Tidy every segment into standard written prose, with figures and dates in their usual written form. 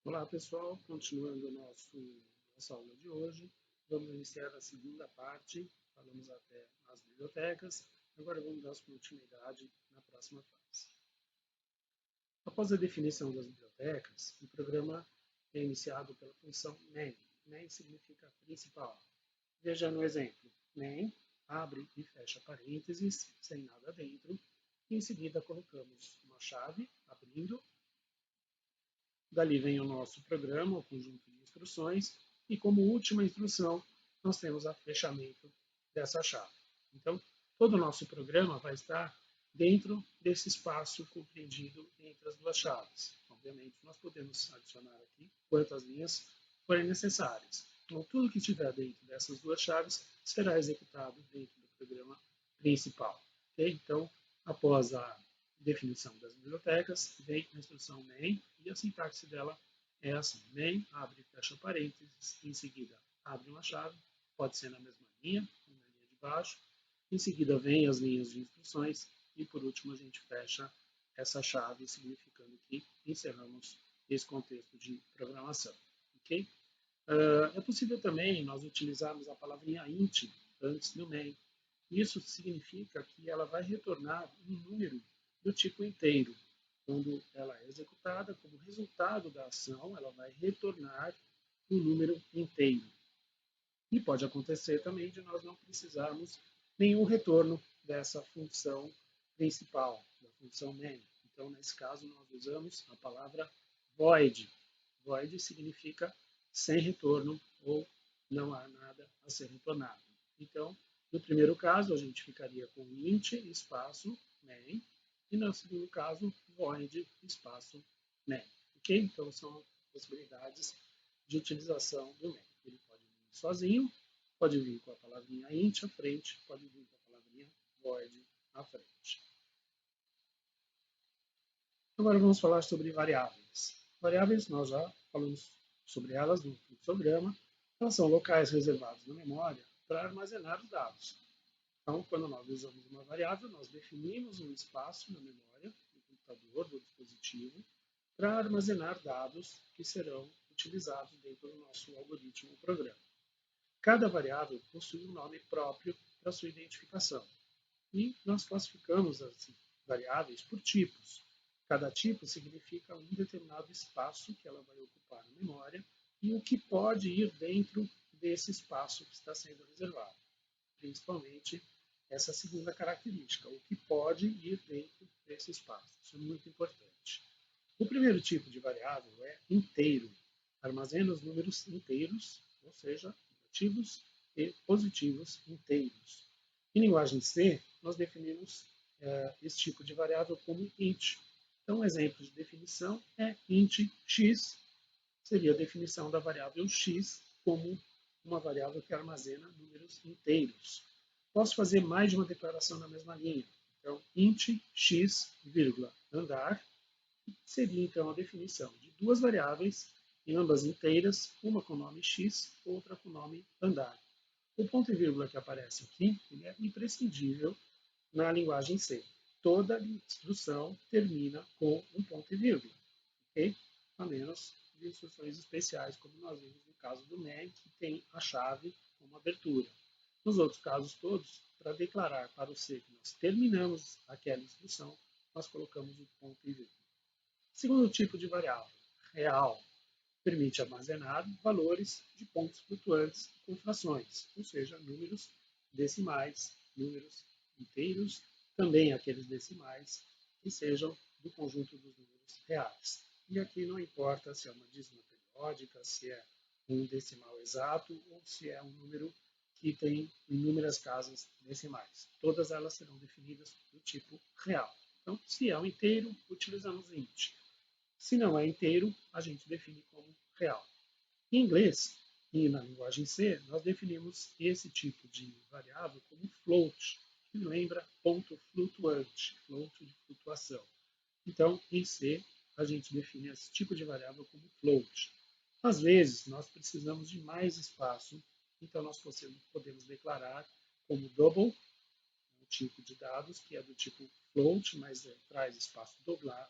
Olá pessoal, continuando nossa aula de hoje, vamos iniciar a segunda parte, falamos até as bibliotecas, agora vamos dar continuidade na próxima fase. Após a definição das bibliotecas, o programa é iniciado pela função main. Main significa principal. Veja no exemplo, main abre e fecha parênteses, sem nada dentro, e em seguida colocamos uma chave, abrindo. Dali vem o nosso programa, o conjunto de instruções, e como última instrução, nós temos o fechamento dessa chave. Então, todo o nosso programa vai estar dentro desse espaço compreendido entre as duas chaves. Obviamente, nós podemos adicionar aqui quantas linhas forem necessárias. Então, tudo que estiver dentro dessas duas chaves será executado dentro do programa principal. Okay? Então, após a definição das bibliotecas, vem a instrução main e a sintaxe dela é assim: main abre e fecha parênteses, em seguida abre uma chave, pode ser na mesma linha, na linha de baixo, em seguida vem as linhas de instruções e por último a gente fecha essa chave, significando que encerramos esse contexto de programação. Ok? É possível também nós utilizarmos a palavrinha int antes do main. Isso significa que ela vai retornar um número do tipo inteiro. Quando ela é executada, como resultado da ação, ela vai retornar um número inteiro. E pode acontecer também de nós não precisarmos nenhum retorno dessa função principal, da função main. Então, nesse caso, nós usamos a palavra void. Void significa sem retorno ou não há nada a ser retornado. Então, no primeiro caso, a gente ficaria com int espaço main e no segundo caso, void espaço main. Ok? Então, são possibilidades de utilização do main. Ele pode vir sozinho, pode vir com a palavrinha int à frente, pode vir com a palavrinha void à frente. Agora vamos falar sobre variáveis. Variáveis, nós já falamos sobre elas no programa. Elas são locais reservados na memória para armazenar os dados. Então, quando nós usamos uma variável, nós definimos um espaço na memória do computador, do dispositivo, para armazenar dados que serão utilizados dentro do nosso algoritmo ou programa. Cada variável possui um nome próprio para sua identificação. E nós classificamos as variáveis por tipos. Cada tipo significa um determinado espaço que ela vai ocupar na memória e o que pode ir dentro desse espaço que está sendo reservado. Principalmente essa segunda característica, o que pode ir dentro desse espaço. Isso é muito importante. O primeiro tipo de variável é inteiro. Armazena os números inteiros, ou seja, negativos e positivos inteiros. Em linguagem C, nós definimos esse tipo de variável como int. Então, um exemplo de definição é int x, seria a definição da variável x como uma variável que armazena números inteiros. Posso fazer mais de uma declaração na mesma linha. Então, int x, andar, seria então a definição de duas variáveis, ambas inteiras, uma com o nome x, outra com o nome andar. O ponto e vírgula que aparece aqui é imprescindível na linguagem C. Toda instrução termina com um ponto e vírgula, ok? A menos de instruções especiais, como nós vimos no caso do main, que tem a chave como abertura. Nos outros casos todos, para declarar para o C que nós terminamos aquela instrução, nós colocamos o ponto e vírgula. Segundo tipo de variável, real, permite armazenar valores de pontos flutuantes com frações, ou seja, números decimais, números inteiros, também aqueles decimais que sejam do conjunto dos números reais. E aqui não importa se é uma dízima periódica, se é um decimal exato ou se é um número que tem inúmeras casas decimais. Todas elas serão definidas do tipo real. Então, se é um inteiro, utilizamos int. Se não é inteiro, a gente define como real. Em inglês e na linguagem C, nós definimos esse tipo de variável como float, que lembra ponto flutuante, float de flutuação. Então, em C, a gente define esse tipo de variável como float. Às vezes, nós precisamos de mais espaço, então nós podemos declarar como double, um tipo de dados que é do tipo float, mas traz espaço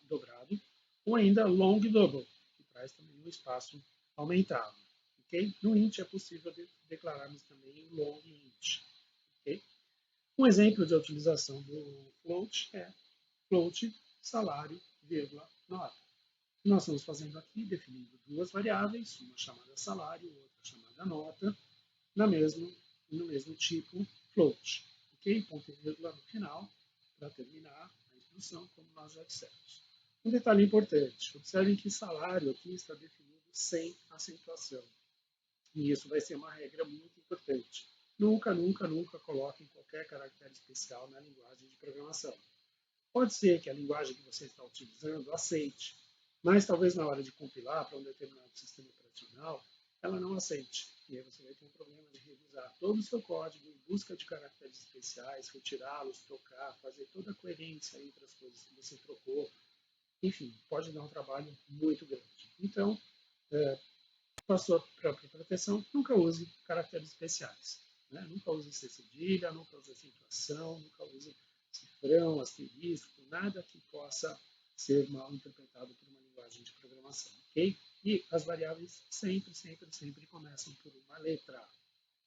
dobrado, ou ainda long double, que traz traz também um espaço aumentado. Okay? No int é possível declararmos também um long int. Okay? Um exemplo de utilização do float é float salário, vírgula, nota. O que nós estamos fazendo aqui, definindo duas variáveis, uma chamada salário, outra chamada nota, no mesmo tipo float. Ok? Ponto e vírgula no final, para terminar a instrução, como nós já dissemos. Um detalhe importante, observem que salário aqui está definido sem acentuação. E isso vai ser uma regra muito importante. Nunca, nunca, nunca coloquem qualquer caractere especial na linguagem de programação. Pode ser que a linguagem que você está utilizando aceite, mas talvez na hora de compilar para um determinado sistema operacional, ela não aceite. E aí você vai ter um problema de revisar todo o seu código em busca de caracteres especiais, retirá-los, trocar, fazer toda a coerência entre as coisas que você trocou. Enfim, pode dar um trabalho muito grande. Então, para a sua própria proteção, nunca use caracteres especiais. Né? Nunca use C cedilha, nunca use acentuação, nunca use cifrão, asterisco, nada que possa ser mal interpretado por uma linguagem de programação. Okay? E as variáveis sempre, sempre, sempre começam por uma letra.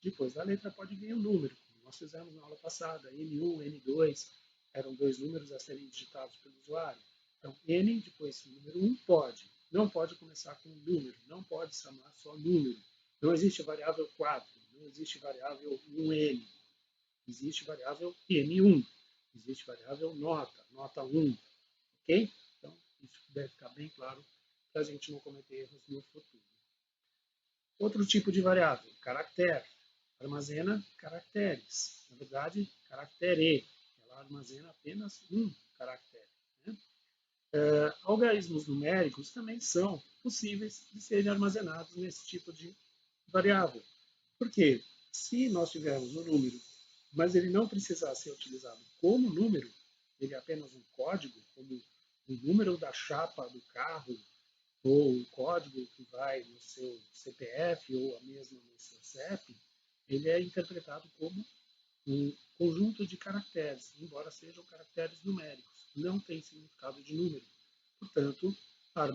Depois da letra pode vir um número, como nós fizemos na aula passada, N1, N2, eram dois números a serem digitados pelo usuário. Então, N, depois o número 1, pode. Não pode começar com um número, não pode chamar só número. Não existe variável 4, não existe variável 1N. Existe variável N1, existe variável nota, nota 1. Ok? Então, isso deve ficar bem claro para a gente não cometer erros no futuro. Outro tipo de variável, caractere. Armazena caracteres. Na verdade, caractere. Ela armazena apenas um caractere. Né? Algarismos numéricos também são possíveis de serem armazenados nesse tipo de variável. Por quê? Se nós tivermos um número, mas ele não precisar ser utilizado como número, ele é apenas um código, como o número da chapa do carro, ou o código que vai no seu CPF ou a mesma no seu CEP, ele é interpretado como um conjunto de caracteres, embora sejam caracteres numéricos, não tem significado de número. Portanto, a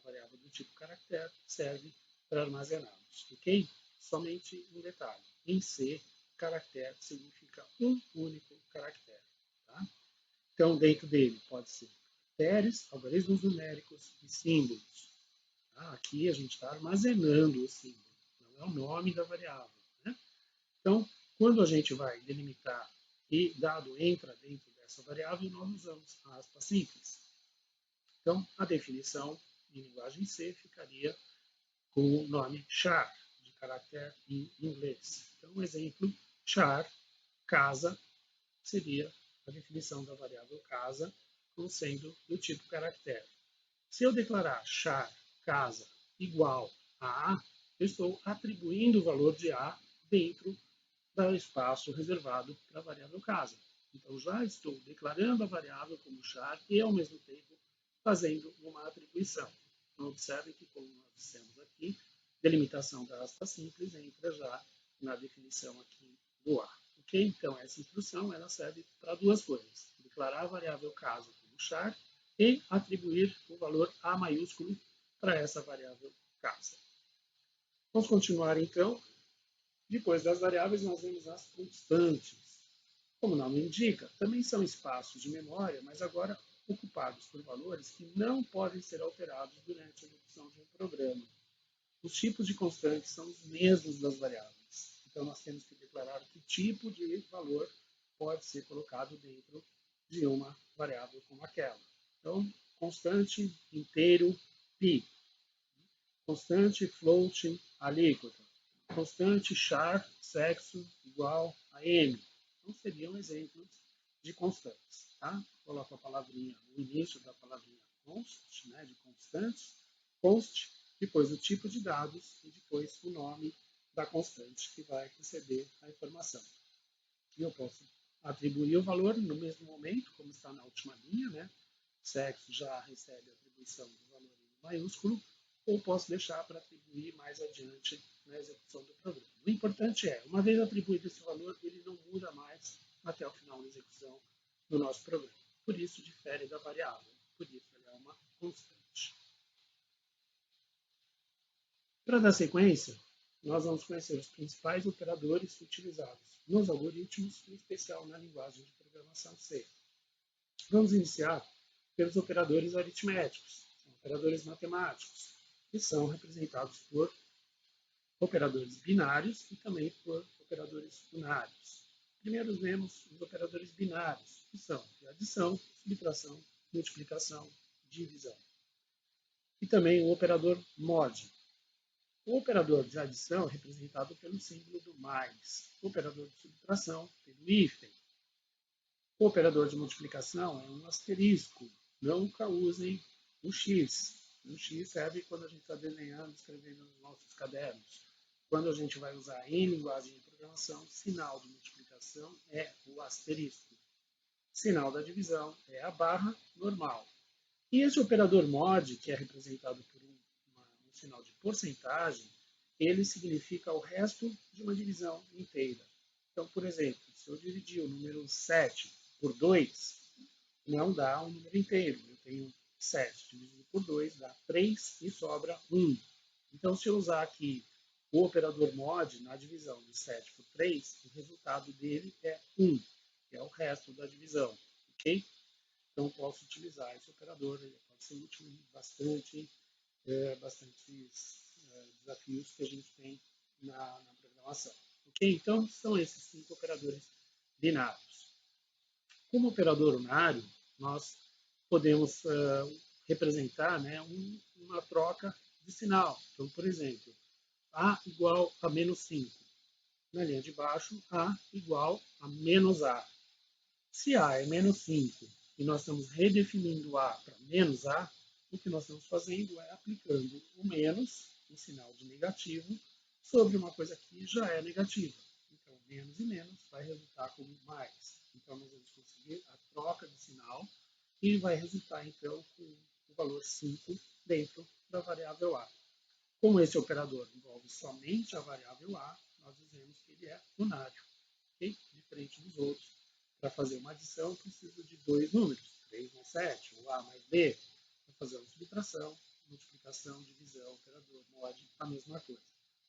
variável do tipo caractere serve para armazená-los. Ok? Somente um detalhe. Em C, caractere significa um único caractere. Tá? Então, dentro dele pode ser caracteres, algarismos numéricos e símbolos. Tá? Aqui a gente está armazenando o símbolo, não é o nome da variável. Né? Então, quando a gente vai delimitar e dado entra dentro dessa variável, nós usamos a aspa simples. Então, a definição em linguagem C ficaria com o nome char, de caractere em inglês. Então, um exemplo, char, casa, seria a definição da variável casa, como sendo do tipo caractere. Se eu declarar char, casa, igual a A, eu estou atribuindo o valor de A dentro do espaço reservado para a variável casa. Então, já estou declarando a variável como char e, ao mesmo tempo, fazendo uma atribuição. Então, observe que, como nós dissemos aqui, delimitação da aspa simples entra já na definição aqui do A. Ok? Então, essa instrução ela serve para duas coisas. Declarar a variável casa como char e atribuir o valor A maiúsculo para essa variável casa. Vamos continuar, então. Depois das variáveis, nós vemos as constantes. Como o nome indica, também são espaços de memória, mas agora ocupados por valores que não podem ser alterados durante a execução de um programa. Os tipos de constantes são os mesmos das variáveis. Então, nós temos que declarar que tipo de valor pode ser colocado dentro de uma variável como aquela. Então, constante, inteiro, pi. Constante, float, alíquota. Constante, char, sexo, igual a m. Então, seriam exemplos de constantes. Tá? Coloco a palavrinha no início da palavrinha const, né, de constantes, const, depois o tipo de dados e depois o nome da constante que vai receber a informação. E eu posso atribuir o valor no mesmo momento, como está na última linha, né? Sexo já recebe a atribuição do valor em maiúsculo, ou posso deixar para atribuir mais adiante na execução do programa. O importante é, uma vez atribuído esse valor, ele não muda mais até o final da execução do nosso programa. Por isso, difere da variável. Por isso, ele é uma constante. Para dar sequência, nós vamos conhecer os principais operadores utilizados nos algoritmos, em especial na linguagem de programação C. Vamos iniciar pelos operadores aritméticos, operadores matemáticos, que são representados por operadores binários e também por operadores unários. Primeiro vemos os operadores binários, que são de adição, subtração, multiplicação, divisão. E também o operador mod. O operador de adição é representado pelo símbolo do mais. O operador de subtração pelo hífen. O operador de multiplicação é um asterisco. Nunca usem o x. O x serve quando a gente está desenhando, escrevendo nos nossos cadernos. Quando a gente vai usar em linguagem de programação, sinal de multiplicação é o asterisco. Sinal da divisão é a barra normal. E esse operador mod, que é representado por um sinal de porcentagem, ele significa o resto de uma divisão inteira. Então, por exemplo, se eu dividir o número 7 por 2, não dá um número inteiro. Eu tenho 7 dividido por 2, dá 3 e sobra 1. Então, se eu usar aqui o operador mod na divisão de 7 por 3, o resultado dele é 1, que é o resto da divisão. Ok? Então, posso utilizar esse operador, ele pode ser útil em bastantes desafios que a gente tem na programação. Ok? Então, são esses 5 operadores binários. Como operador unário, nós podemos representar, né, uma troca de sinal. Então, por exemplo, A igual a menos 5. Na linha de baixo, A igual a menos A. Se A é menos 5 e nós estamos redefinindo A para menos A, o que nós estamos fazendo é aplicando o menos, o sinal de negativo, sobre uma coisa que já é negativa. Então, menos e menos vai resultar como mais. Então, nós vamos conseguir a troca de sinal e vai resultar, então, com o valor 5 dentro da variável A. Como esse operador envolve somente a variável A, nós dizemos que ele é unário, okay? Diferente dos outros. Para fazer uma adição, eu preciso de 2 números, 3 mais 7, ou A mais B. Para fazer uma subtração, multiplicação, divisão, operador, mod, a mesma coisa.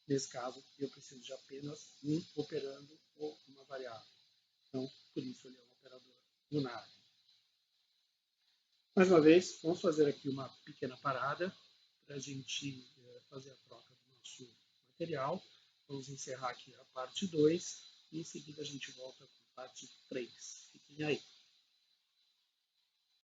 Nesse caso, eu preciso de apenas um operando ou uma variável. Então, por isso ele é um operador unário. Mais uma vez, vamos fazer aqui uma pequena parada para a gente fazer a troca do nosso material. Vamos encerrar aqui a parte 2 e em seguida a gente volta com a parte 3. Fiquem aí.